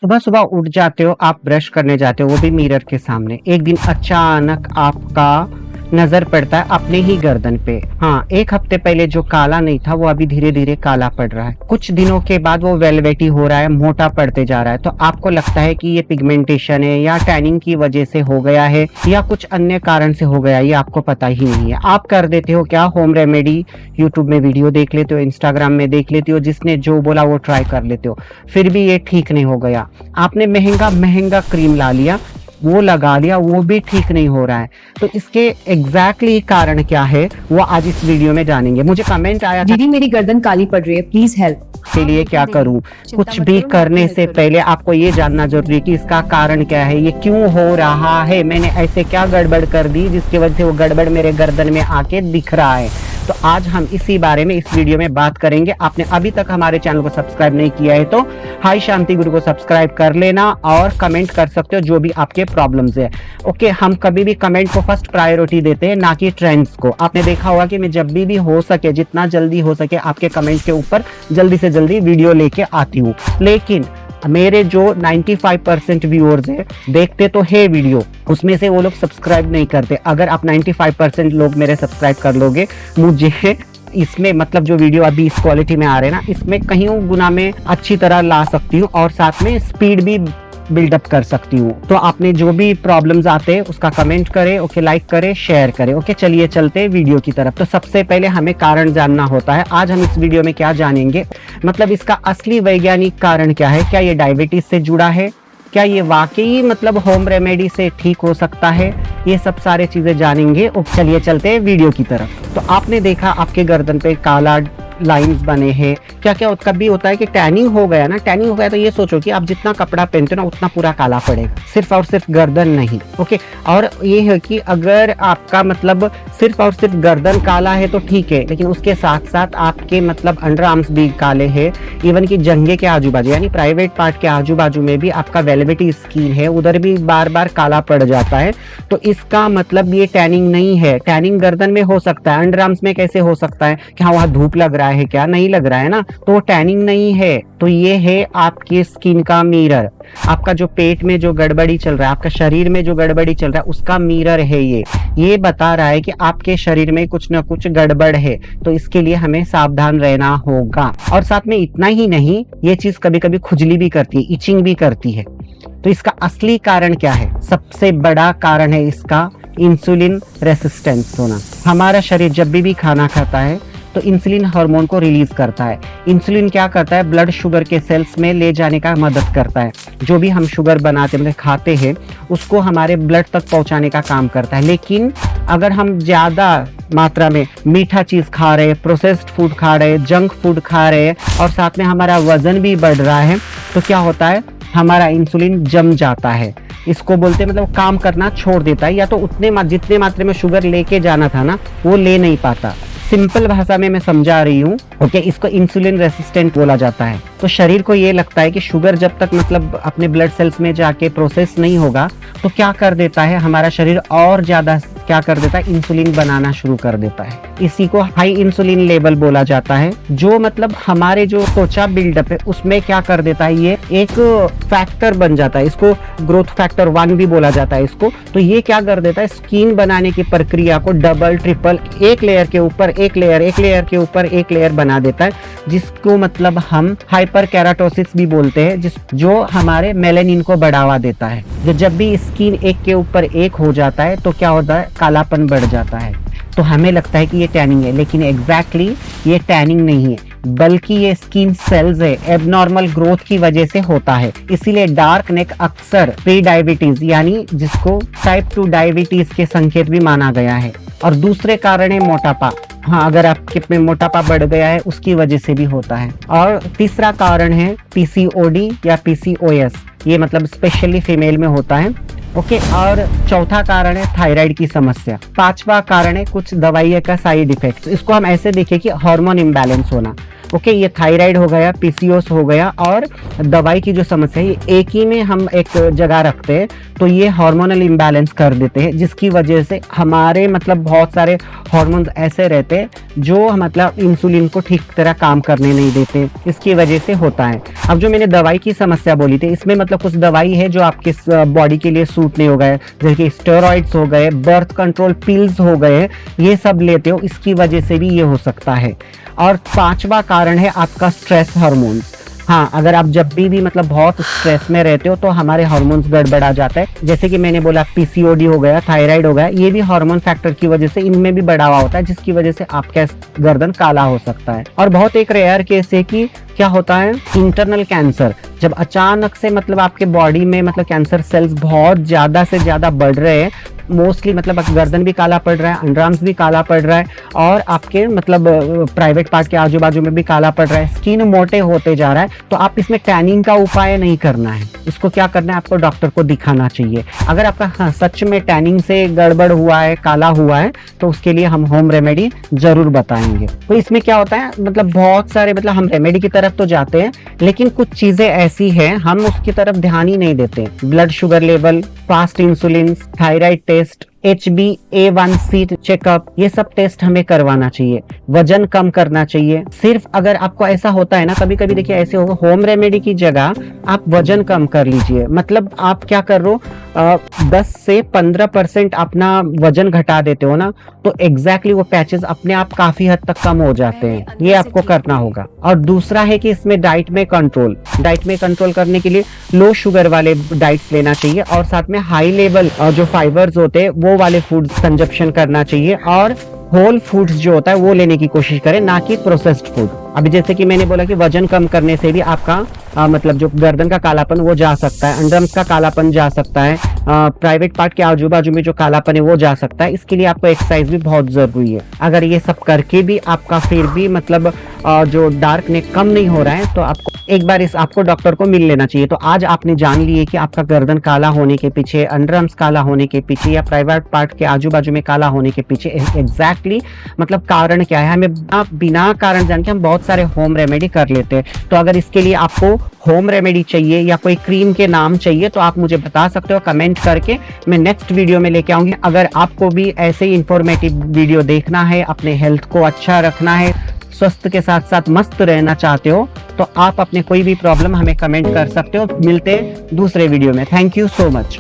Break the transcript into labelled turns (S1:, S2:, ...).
S1: सुबह सुबह उठ जाते हो, आप ब्रश करने जाते हो, वो भी मिरर के सामने। एक दिन अचानक आपका नजर पड़ता है अपने ही गर्दन पे। हाँ, एक हफ्ते पहले जो काला नहीं था वो अभी धीरे धीरे काला पड़ रहा है। कुछ दिनों के बाद वो वेलवेटी हो रहा है, मोटा पड़ते जा रहा है। तो आपको लगता है कि ये पिगमेंटेशन है या टैनिंग की वजह से हो गया है या कुछ अन्य कारण से हो गया, ये आपको पता ही नहीं है। आप कर देते हो क्या, होम रेमेडी, यूट्यूब में वीडियो देख लेते हो, इंस्टाग्राम में देख लेते हो, जिसने जो बोला वो ट्राई कर लेते हो, फिर भी ये ठीक नहीं हो गया। आपने महंगा महंगा क्रीम ला लिया, वो लगा लिया, वो भी ठीक नहीं हो रहा है। तो इसके एग्जैक्टली कारण क्या है वो आज इस वीडियो में जानेंगे। मुझे कमेंट आया था
S2: दीदी मेरी गर्दन काली पड़ रही है, प्लीज हेल्प।
S1: के लिए क्या करूं। कुछ भी करने से पहले आपको ये जानना जरूरी है कि इसका कारण क्या है, ये क्यों हो रहा है, मैंने ऐसे क्या गड़बड़ कर दी जिसकी वजह से वो गड़बड़ मेरे गर्दन में आके दिख रहा है। तो आज हम इसी बारे में इस वीडियो में बात करेंगे। आपने अभी तक हमारे चैनल को सब्सक्राइब नहीं किया है तो हाई शांति गुरु को सब्सक्राइब कर लेना और कमेंट कर सकते हो जो भी आपके प्रॉब्लम्स है। ओके, हम कभी भी कमेंट को फर्स्ट प्रायोरिटी देते हैं, ना कि ट्रेंड्स को। आपने देखा होगा कि मैं जब भी हो सके, जितना जल्दी हो सके, आपके कमेंट के ऊपर जल्दी से जल्दी वीडियो लेके आती हूँ। लेकिन मेरे जो 95% व्यूअर्स है, देखते तो है वीडियो, उसमें से वो लोग सब्सक्राइब नहीं करते। अगर आप 95% लोग मेरे सब्सक्राइब कर लोगे, मुझे इसमें मतलब जो वीडियो अभी इस क्वालिटी में आ रहे हैं ना, इसमें कहीं गुना में अच्छी तरह ला सकती हूँ और साथ में स्पीड भी बिल्डअप कर सकती हूँ। तो आपने जो भी प्रॉब्लम्स आते हैं उसका कमेंट करें, ओके, लाइक करें, शेयर करें। ओके, चलिए चलते हैं वीडियो की तरफ। तो सबसे पहले हमें कारण जानना होता है। आज हम इस वीडियो में क्या जानेंगे, मतलब इसका असली वैज्ञानिक कारण क्या है। क्या ये डायबिटीज से जुड़ा है, क्या ये वाकई मतलब होम रेमेडी से ठीक हो सकता है, ये सब सारे चीजें जानेंगे। चलिए चलते हैं वीडियो की तरफ। तो आपने देखा आपके गर्दन पे काला लाइंस बने हैं, क्या क्या कभी होता है कि टैनिंग हो गया ना, टैनिंग हो गया तो ये सोचो कि आप जितना कपड़ा पहनते हो ना उतना पूरा काला पड़ेगा, सिर्फ और सिर्फ गर्दन नहीं। ओके, और ये है कि अगर आपका मतलब सिर्फ और सिर्फ गर्दन काला है तो ठीक है, लेकिन उसके साथ साथ आपके मतलब अंडर आर्म्स भी काले हैं, इवन कि जंघे के आजू बाजू यानी प्राइवेट पार्ट के आजू बाजू में भी आपका वेलवेटी स्किन है, उधर भी बार बार काला पड़ जाता है। तो इसका मतलब ये टैनिंग नहीं है। टैनिंग गर्दन में हो सकता है, अंडर आर्म्स में कैसे हो सकता है कि हाँ वहाँ धूप लग रहा है, क्या नहीं लग रहा है ना, तो टैनिंग नहीं है। तो ये है आपकी स्किन का मिरर। आपका जो पेट में जो गड़बड़ी चल रहा है, आपका शरीर में जो गड़बड़ी चल रहा है, उसका मिरर है ये बता रहा है कि आपके शरीर में कुछ ना कुछ गड़बड़ है। तो इसके लिए हमें सावधान रहना होगा। और साथ में इतना ही नहीं, ये चीज कभी कभी खुजली भी करती है, इचिंग भी करती है। तो इसका असली कारण क्या है, सबसे बड़ा कारण है इसका इंसुलिन रेसिस्टेंस होना। हमारा शरीर जब भी खाना खाता है तो इंसुलिन हार्मोन को रिलीज करता है। इंसुलिन क्या करता है, ब्लड शुगर के सेल्स में ले जाने का मदद करता है। जो भी हम शुगर बनाते मतलब खाते हैं उसको हमारे ब्लड तक पहुंचाने का काम करता है। लेकिन अगर हम ज्यादा मात्रा में मीठा चीज खा रहे, प्रोसेस्ड फूड खा रहे, जंक फूड खा रहे और साथ में हमारा वजन भी बढ़ रहा है, तो क्या होता है, हमारा इंसुलिन जम जाता है। इसको बोलते हैं मतलब काम करना छोड़ देता है, या तो जितने मात्रा में शुगर लेके जाना था ना वो ले नहीं पाता। सिंपल भाषा में मैं समझा रही हूँ। ओके, इसको इंसुलिन रेसिस्टेंट बोला जाता है। तो शरीर को ये लगता है कि शुगर जब तक मतलब अपने ब्लड सेल्स में जाके प्रोसेस नहीं होगा तो क्या कर देता है हमारा शरीर, और ज्यादा क्या कर देता है, इंसुलिन बनाना शुरू कर देता है। इसी को हाई इंसुलिन लेवल बोला जाता है, जो मतलब हमारे जो त्वचा बिल्डअप है उसमें क्या कर देता है, ये एक फैक्टर बन जाता है। इसको ग्रोथ फैक्टर 1 भी बोला जाता है इसको। तो ये क्या कर देता है, स्किन बनाने की प्रक्रिया को डबल ट्रिपल, एक लेयर के ऊपर एक लेयर, एक लेयर के ऊपर एक लेयर बना देता है, जिसको मतलब हम हाइपर केराटोसिस भी बोलते हैं, जो हमारे मेलानिन को बढ़ावा देता है। जब भी स्किन एक के ऊपर एक हो जाता है तो क्या होता है, कालापन बढ़ जाता है। तो हमें लगता है कि ये टैनिंग है, लेकिन एग्जैक्टली ये टैनिंग नहीं है, बल्कि ये स्किन सेल्स है, एबनॉर्मल ग्रोथ की वजह से होता है। इसीलिए डार्क नेक अक्सर प्री डायबिटीज यानी जिसको टाइप 2 डायबिटीज के संकेत भी माना गया है। और दूसरे कारण है मोटापा। हाँ, अगर आपके में मोटापा बढ़ गया है उसकी वजह से भी होता है। और तीसरा कारण है पीसीओडी या पीसीओएस, ये मतलब स्पेशली फीमेल में होता है। ओके, और चौथा कारण है थायराइड की समस्या। पांचवा कारण है कुछ दवाइयों का साइड इफेक्ट। इसको हम ऐसे देखें कि हार्मोन इम्बैलेंस होना। ओके, ये थायराइड हो गया, पीसीओएस हो गया, और दवाई की जो समस्या है ये एक ही में हम एक जगह रखते हैं, तो ये हार्मोनल इम्बैलेंस कर देते हैं, जिसकी वजह से हमारे मतलब बहुत सारे हार्मोन्स ऐसे रहते हैं जो मतलब इंसुलिन को ठीक तरह काम करने नहीं देते, इसकी वजह से होता है। अब जो मैंने दवाई की समस्या बोली थी, इसमें मतलब कुछ दवाई है जो आपके बॉडी के लिए सूट नहीं हो गए, जैसे कि स्टेरॉइड्स हो गए, बर्थ कंट्रोल पिल्स हो गए, ये सब लेते हो, इसकी वजह से भी ये हो सकता है। और पांचवा कारण है आपका स्ट्रेस हार्मोन्स। हाँ, अगर आप जब भी मतलब बहुत स्ट्रेस में रहते हो तो हमारे हार्मोन्स गड़बड़ा जाता है, जैसे कि मैंने बोला पीसीओडी हो गया, थायराइड हो गया, ये भी हार्मोन फैक्टर की वजह से इनमें भी बढ़ावा होता है, जिसकी वजह से आपका गर्दन काला हो सकता है। और बहुत एक रेयर केस है कि क्या होता है, इंटरनल कैंसर, जब अचानक से मतलब आपके बॉडी में मतलब कैंसर सेल्स बहुत ज्यादा से ज्यादा बढ़ रहे हैं, मोस्टली मतलब गर्दन भी काला पड़ रहा है, अंडरआर्म्स भी काला पड़ रहा है, और आपके मतलब प्राइवेट पार्ट के आजू बाजू में भी काला पड़ रहा है, स्किन मोटे होते जा रहा है, तो आप इसमें टैनिंग का उपाय नहीं करना है, इसको क्या करना है, आपको डॉक्टर को दिखाना चाहिए। अगर आपका सच में टैनिंग से गड़बड़ हुआ है, काला हुआ है, तो उसके लिए हम होम रेमेडी जरूर बताएंगे। तो इसमें क्या होता है, मतलब बहुत सारे मतलब हम रेमेडी की तरफ तो जाते हैं, लेकिन कुछ चीजें ऐसी हैं हम उसकी तरफ ध्यान ही नहीं देते। Blood sugar level, fast insulin, thyroid test, HbA1c checkup, ये सब टेस्ट हमें करवाना चाहिए। वजन कम करना चाहिए। सिर्फ अगर आपको ऐसा होता है ना, कभी कभी देखिए ऐसे होगा, होम रेमेडी की जगह आप वजन कम कर लीजिए। मतलब आप क्या कर रहे हो, 10 से 15% अपना वजन घटा देते हो ना, तो एग्जैक्टली वो पैचेस अपने आप काफी हद तक कम हो जाते हैं, ये आपको करना होगा। और दूसरा है कि इसमें डाइट में कंट्रोल करने के लिए लो शुगर वाले डाइट्स लेना चाहिए, और साथ में हाई लेवल जो फाइबर्स होते हैं वो वाले फूड कंजप्शन करना चाहिए, और होल फूड्स जो होता है वो लेने की कोशिश करें, ना कि प्रोसेस्ड फूड। अभी जैसे कि मैंने बोला कि वजन कम करने से भी आपका मतलब जो गर्दन का कालापन वो जा सकता है, अंडरआर्म्स का कालापन जा सकता है, प्राइवेट पार्ट के आजू बाजू में जो कालापन है वो जा सकता है। इसके लिए आपको एक्सरसाइज भी बहुत जरूरी है। अगर ये सब करके भी आपका फिर भी मतलब जो डार्कनेस कम नहीं हो रहा है, तो आपको एक बार आपको डॉक्टर को मिल लेना चाहिए। तो आज आपने जान लिए कि आपका गर्दन काला होने के पीछे, अंडरआर्म्स काला होने के पीछे, या प्राइवेट पार्ट के आजू बाजू में काला होने के पीछे एग्जैक्टली मतलब कारण क्या है। हमें बिना कारण जान के हम बहुत सारे होम रेमेडी कर लेते हैं। तो अगर इसके लिए आपको होम रेमेडी चाहिए या कोई क्रीम के नाम चाहिए, तो आप मुझे बता सकते हो कमेंट करके, मैं नेक्स्ट वीडियो में लेके आऊंगी। अगर आपको भी ऐसे ही इंफॉर्मेटिव वीडियो देखना है, अपने हेल्थ को अच्छा रखना है, स्वस्थ के साथ साथ मस्त रहना चाहते हो, तो आप अपने कोई भी प्रॉब्लम हमें कमेंट कर सकते हो। मिलते हैं दूसरे वीडियो में। Thank you so much.